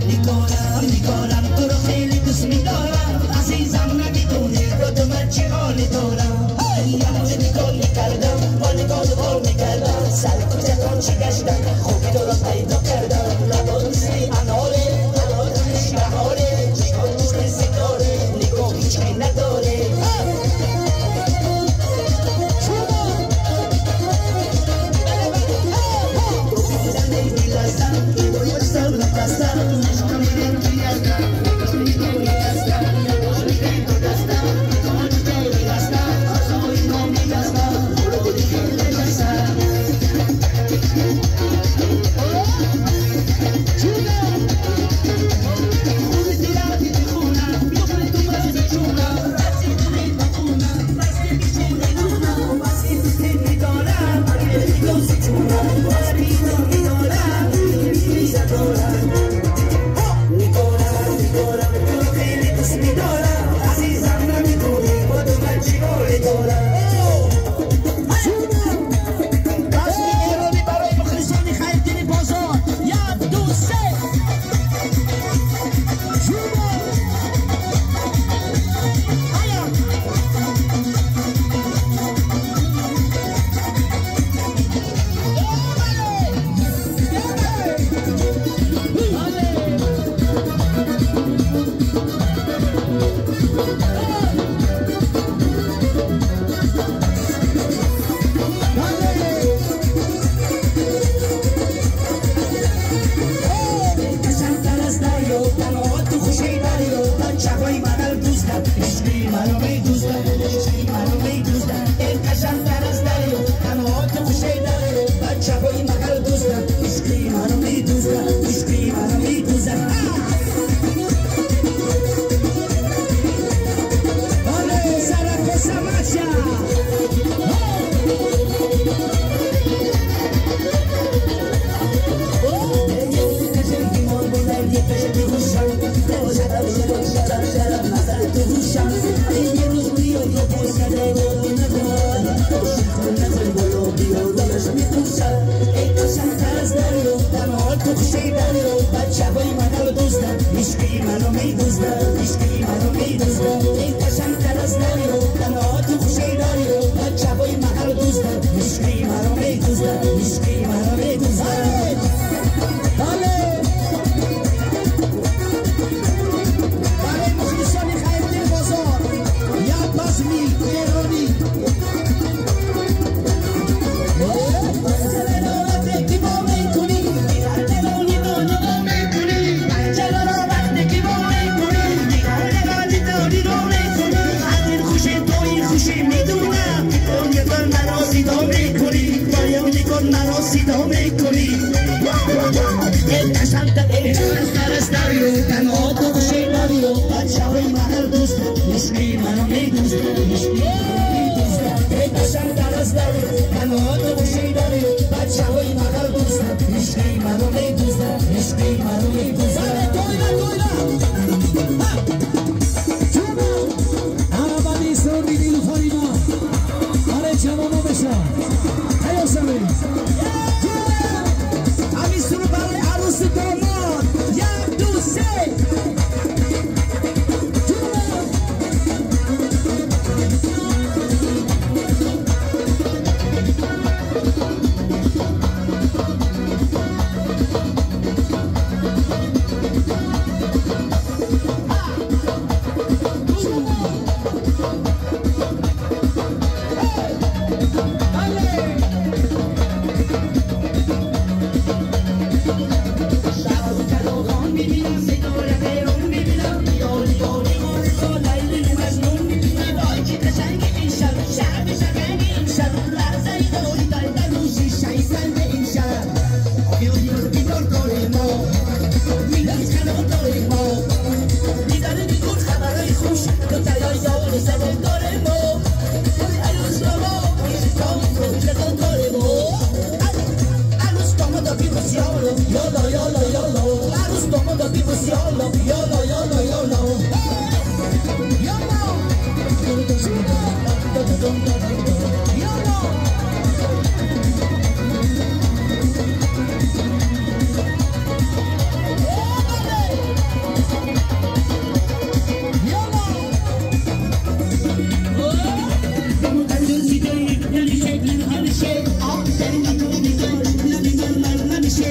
نیکارم تو رو خیلی دوست می‌دارم عزیزم نمی‌دونی کدوم چی حالی دارم یه نگاه می‌کردم با نگاه بار می‌کردم سر کوچه چی گشتم خوبی تو رو پیدا کردم لبانسی اناره لبانسی بهاره چشمان مثل ستاره نگاه هیچی نداره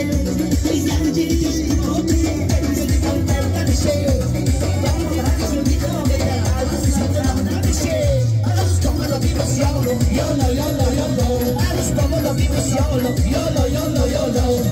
Gli angeli ti scrivono te, ti contenta di sé. Vamos a darle un dito a vedere, si sentono di sé. Allo stomaco vivo solo, yolo, yolo, yolo. Allo stomaco vivo solo, yolo, yolo, yolo.